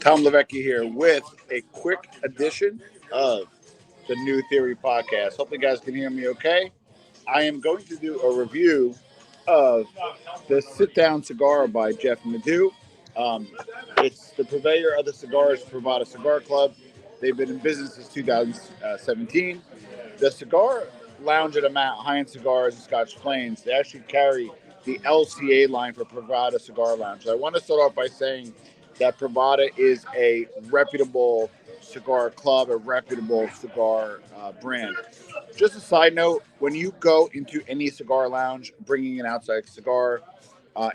Tom Levecki here with a quick edition of the New Theory podcast. Hopefully, you guys can hear me okay. I am going to do a review of the Sitdown cigar by Jeff Nadu. It's the purveyor of the cigars, Privada Cigar Club. They've been in business since 2017. The cigar lounge at Amount, high-end cigars and Scotch Plains, they actually carry the LCA line for Privada Cigar Lounge. So I want to start off by saying that Privada is a reputable cigar club, a reputable cigar brand. Just a side note, when you go into any cigar lounge, bringing an outside cigar,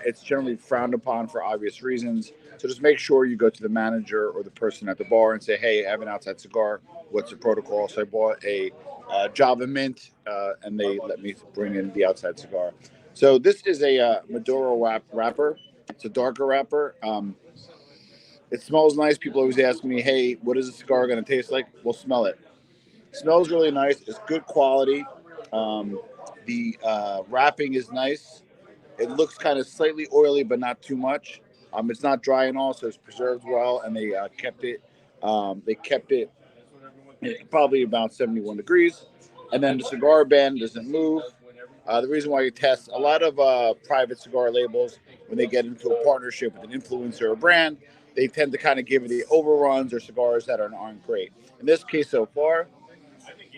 it's generally frowned upon for obvious reasons. So just make sure you go to the manager or the person at the bar and say, hey, I have an outside cigar. What's the protocol? So I bought a Java Mint, and they let me bring in the outside cigar. So this is a Maduro wrapper. It's a darker wrapper. It smells nice. People always ask me, hey, what is a cigar going to taste like? We'll smell it. It smells really nice. It's good quality. The wrapping is nice. It looks kind of slightly oily, but not too much. It's not dry and all, so it's preserved well, and they kept it. They kept it probably about 71 degrees, and then the cigar band doesn't move. The reason why you test a lot of private cigar labels when they get into a partnership with an influencer or brand, they tend to kind of give you the overruns or cigars that aren't great. In this case, so far,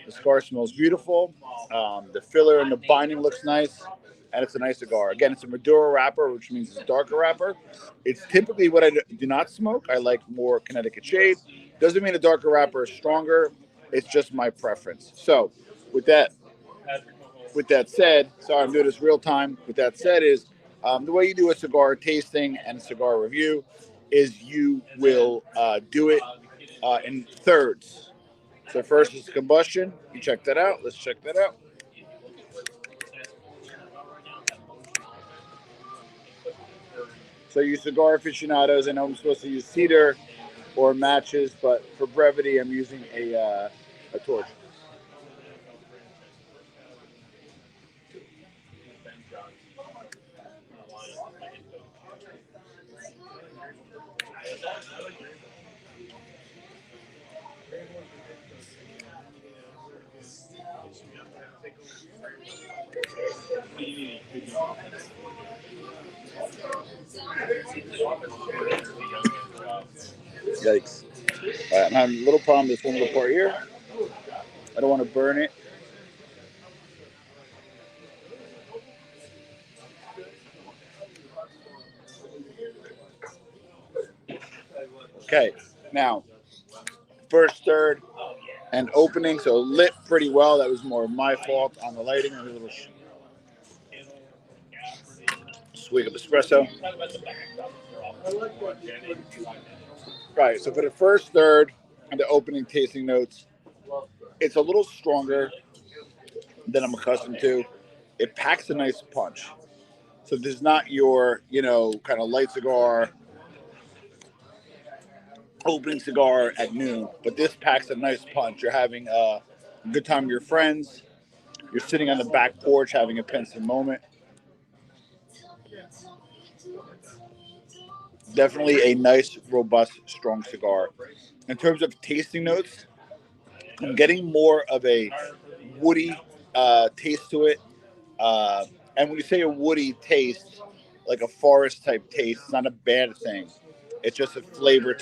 the cigar smells beautiful. The filler and the binding looks nice, and it's a nice cigar. Again, it's a Maduro wrapper, which means it's a darker wrapper. It's typically what I do not smoke. I like more Connecticut shade. Doesn't mean a darker wrapper is stronger. It's just my preference. So, with that said, sorry, I'm doing this real time. With that said, is the way you do a cigar tasting and cigar review is you will do it in thirds. So first is combustion. You check that out. Let's check that out. So you cigar aficionados, I know I'm supposed to use cedar or matches, but for brevity, I'm using a torch. Yikes. All right, I'm having a little problem with this one little part here. I don't want to burn it. Okay, now, first, third, and opening. So lit pretty well. That was more my fault on the lighting. A little swig of espresso. Right, so for the first third and the opening tasting notes, it's a little stronger than I'm accustomed to. It packs a nice punch. So this is not your, kind of light cigar, opening cigar at noon, but this packs a nice punch. You're having a good time with your friends. You're sitting on the back porch having a pensive moment. Definitely a nice, robust, strong cigar. In terms of tasting notes, I'm getting more of a woody taste to it. And when you say a woody taste, like a forest type taste, it's not a bad thing. It's just a flavor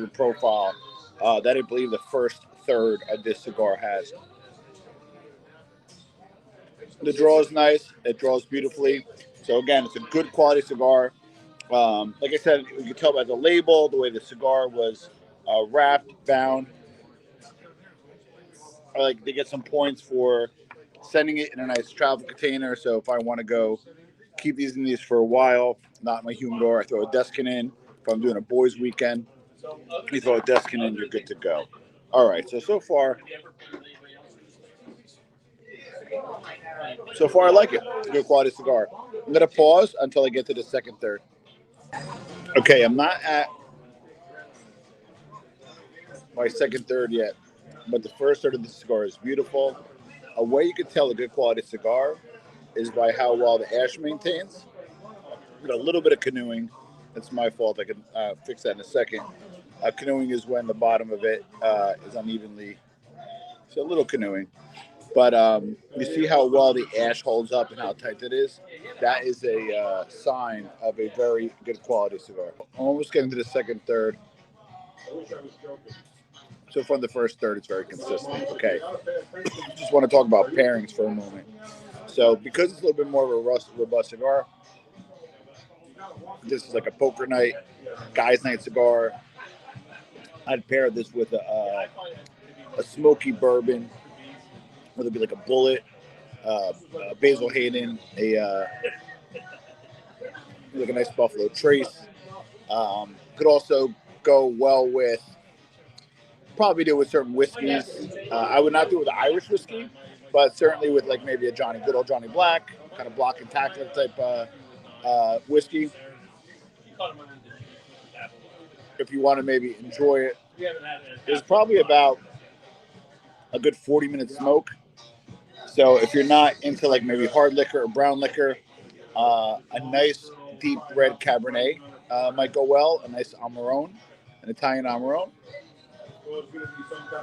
profile that I believe the first third of this cigar has. The draw is nice. It draws beautifully. So again, it's a good quality cigar. Like I said, you can tell by the label, the way the cigar was wrapped, bound. I like to get some points for sending it in a nice travel container. So if I want to go keep these in these for a while, not in my humidor, I throw a deskin in. If I'm doing a boys' weekend, you throw a deskin in, you're good to go. All right. So far I like it. Good quality cigar. I'm gonna pause until I get to the second third. Okay, I'm not at my second third yet, but the first third of the cigar is beautiful. A way you can tell a good quality cigar is by how well the ash maintains. Got a little bit of canoeing. That's my fault. I can fix that in a second. Canoeing is when the bottom of it is unevenly, so a little canoeing. But you see how well the ash holds up and how tight it is? That is a sign of a very good quality cigar. Almost getting to the second third. So from the first third, it's very consistent. Okay. Just want to talk about pairings for a moment. So because it's a little bit more of a robust cigar, this is like a poker night, guys' night cigar. I'd pair this with a smoky bourbon, whether it be like a Bullet, Basil Hayden, like a nice Buffalo Trace. Could also go well with, probably do with certain whiskeys. I would not do it with the Irish whiskey, but certainly with like maybe a good old Johnny Black, kind of block and tackle type whiskey. If you want to maybe enjoy it, there's probably about a good 40-minute smoke. So if you're not into like maybe hard liquor or brown liquor, a nice deep red Cabernet might go well. A nice Amarone, an Italian Amarone,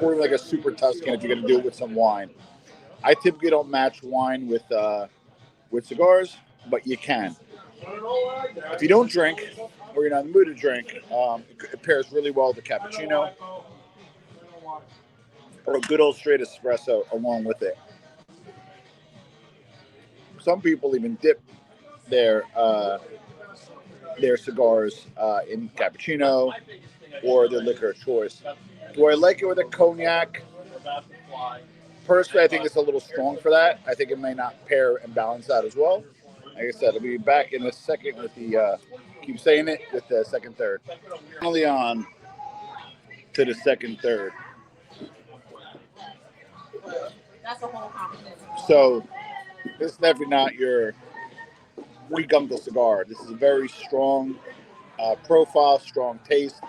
or like a super Tuscan if you're going to do it with some wine. I typically don't match wine with cigars, but you can. If you don't drink or you're not in the mood to drink, it pairs really well with a cappuccino or a good old straight espresso along with it. Some people even dip their cigars in cappuccino or their liquor of choice. Do I like it with a cognac? Personally, I think it's a little strong for that. I think it may not pair and balance that as well. Like I said, I'll be back in a second with the, keep saying it, with the second third. Finally on to the second third. So, this is definitely not your weak uncle cigar. This is a very strong profile, strong taste.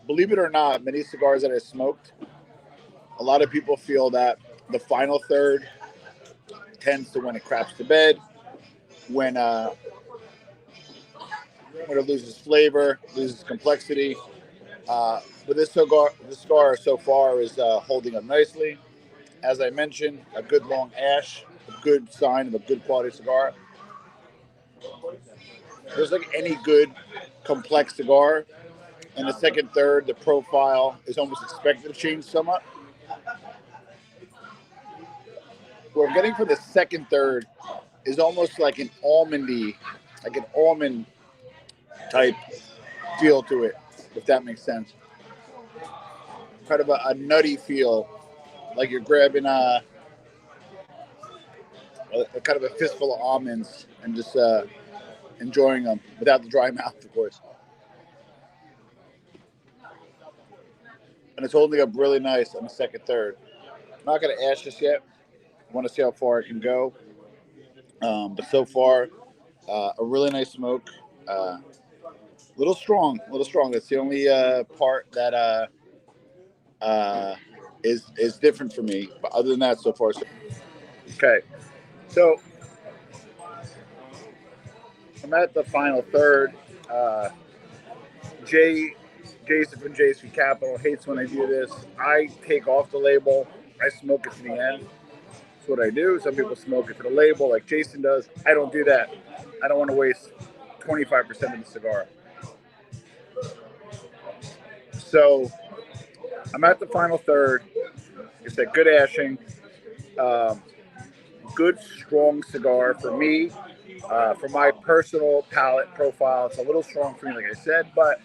Believe it or not, many cigars that I smoked, a lot of people feel that the final third tends to when it craps to bed, when it loses flavor, loses complexity. But this cigar so far is holding up nicely. As I mentioned, a good long ash, a good sign of a good quality cigar. There's like any good complex cigar. In the second third, the profile is almost expected to change somewhat. What I'm getting for the second third is almost like an almondy, like an almond type feel to it, if that makes sense. Kind of a nutty feel, like you're grabbing a kind of a fistful of almonds and just enjoying them without the dry mouth, of course. And it's holding up really nice on the second third. I'm not going to ash this yet. I want to see how far I can go. But so far, a really nice smoke. Little strong. That's the only part that is different for me. But other than that, so far, so okay. So I'm at the final third. Jason from JSP Capital hates when I do this. I take off the label. I smoke it to the end. That's what I do. Some people smoke it to the label like Jason does. I don't do that. I don't want to waste 25% of the cigar. So I'm at the final third. It's a good ashing. Good, strong cigar for me. For my personal palate profile, it's a little strong for me, like I said. But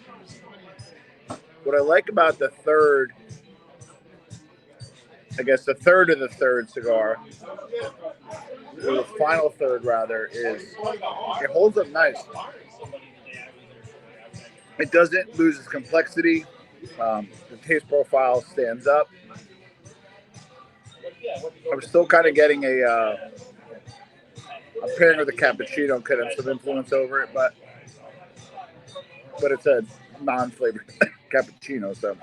what I like about the third, I guess the third of the third cigar, or the final third rather, is it holds up nice. It doesn't lose its complexity. The taste profile stands up. I'm still kind of getting a pairing with a cappuccino could have some influence over it, but it's a non-flavored cappuccino. So,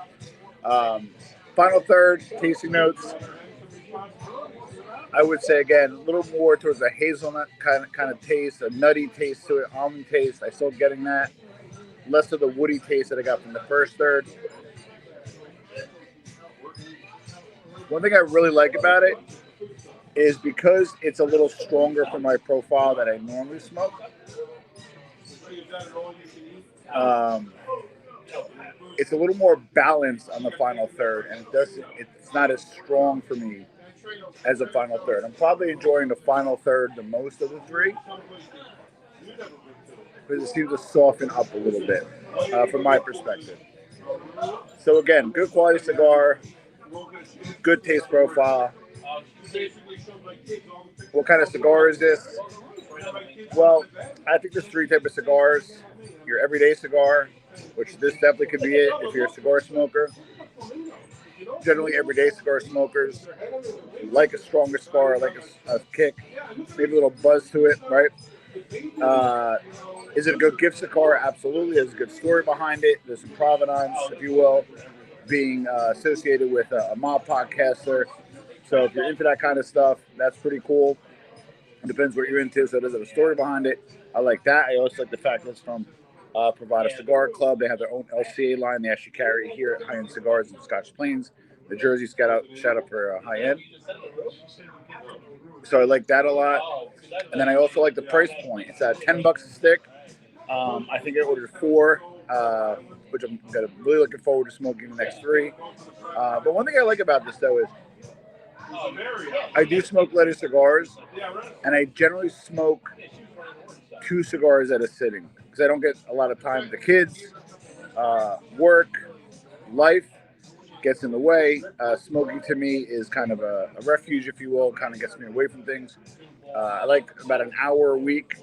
final third, tasting notes. I would say again a little more towards a hazelnut kind of taste, a nutty taste to it, almond taste. I'm still getting that. less of the woody taste that I got from the first third. One thing I really like about it is because it's a little stronger for my profile that I normally smoke. It's a little more balanced on the final third, and it's not as strong for me as the final third. I'm probably enjoying the final third the most of the three because it seems to soften up a little bit from my perspective. So again, good quality cigar, good taste profile. What kind of cigar is this? Well, I think there's three types of cigars. Your everyday cigar, which this definitely could be it if you're a cigar smoker. Generally, everyday cigar smokers like a stronger cigar, like a kick, maybe a little buzz to it, right? Is it a good gift cigar? Absolutely. There's a good story behind it. There's some provenance, if you will, being associated with a mob podcaster. So if you're into that kind of stuff, that's pretty cool. It depends what you're into. So there's a story behind it. I like that. I also like the fact that it's from Pravada Cigar Club. They have their own LCA line. They actually carry it here at High End Cigars in Scotch Plains. The Jersey shout out for High End. So I like that a lot. And then I also like the price point. It's at $10 a stick. I think I ordered 4, which I'm really looking forward to smoking the next 3. But one thing I like about this, though, is I do smoke lighter cigars, and I generally smoke 2 cigars at a sitting because I don't get a lot of time with the kids, work, life gets in the way. Smoking to me is kind of a refuge, if you will, kind of gets me away from things. I like about an hour a week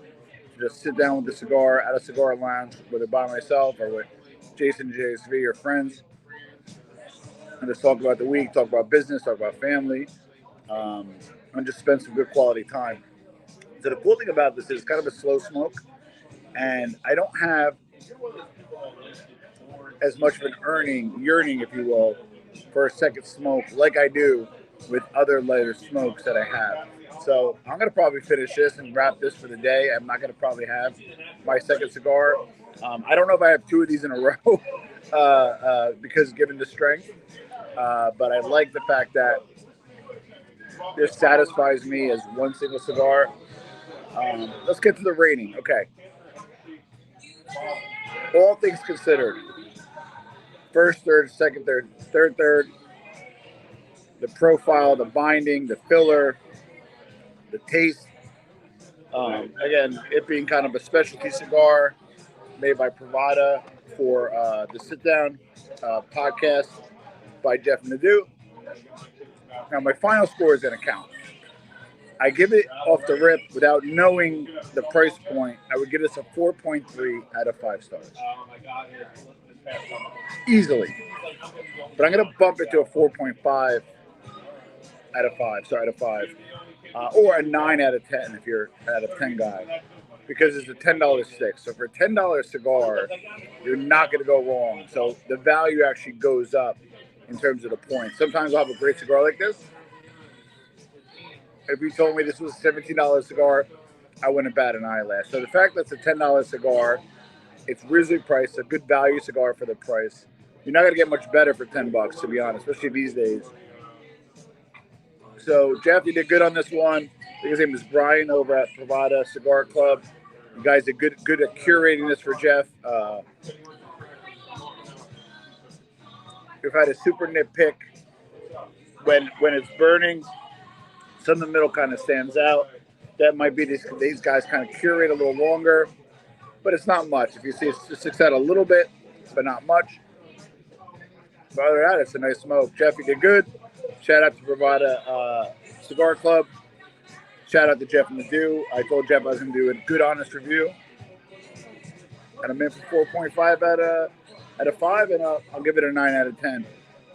to just sit down with a cigar at a cigar lounge, whether by myself or with Jason, JSV, or friends, and just talk about the week, talk about business, talk about family, and just spend some good quality time. So the cool thing about this is it's kind of a slow smoke, and I don't have as much of an yearning, if you will, for a second smoke like I do with other lighter smokes that I have. So I'm going to probably finish this and wrap this for the day. I'm not going to probably have my second cigar. I don't know if I have 2 of these in a row because given the strength, but I like the fact that this satisfies me as one single cigar. Let's get to the rating. Okay. All things considered, first third, second third, third third, the profile, the binding, the filler, the taste. Again, it being kind of a specialty cigar made by Pravada for the Sitdown podcast by Jeff Nadu. Now, my final score is going to count. I give it off the rip without knowing the price point. I would give this a 4.3 out of 5 stars. Easily. But I'm going to bump it to a 4.5 out of 5. Sorry, out of 5. Or a 9 out of 10 if you're out of 10 guy. Because it's a $10 stick. So for a $10 cigar, you're not going to go wrong. So the value actually goes up in terms of the points. Sometimes I'll have a great cigar like this. If you told me this was a $17 cigar, I wouldn't bat an eyelash. So the fact that it's a $10 cigar, it's reasonably priced, a good value cigar for the price. You're not going to get much better for $10, to be honest, especially these days. So, Jeff, you did good on this one. I think his name is Brian over at Pravada Cigar Club. You guys did good at curating this for Jeff. We've had a super nitpick when it's burning. Some in the middle kind of stands out. That might be these guys kind of curate a little longer, but it's not much. If you see it sticks out a little bit, but not much. But other than that, it's a nice smoke. Jeff, you did good. Shout out to Pravada Cigar Club. Shout out to Jeff Nadu. I told Jeff I was going to do a good, honest review. And I'm in for 4.5 out of 5, and I'll give it a 9 out of 10.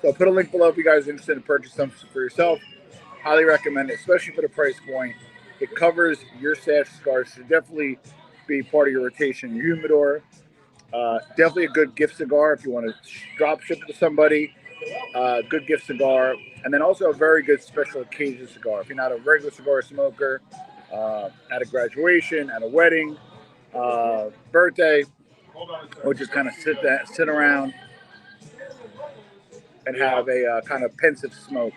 So I'll put a link below if you guys are interested in purchasing something for yourself. Highly recommend it, especially for the price point. It covers your stash cigars. Should definitely be part of your rotation, your humidor. Definitely a good gift cigar if you want to drop ship it to somebody. Good gift cigar. And then also a very good special occasion cigar. If you're not a regular cigar smoker, at a graduation, at a wedding, birthday, or just kind of sit around and have a kind of pensive smoke.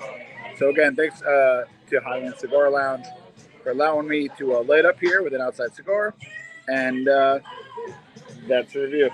So again, thanks to Highland Cigar Lounge for allowing me to light up here with an outside cigar, and that's the review.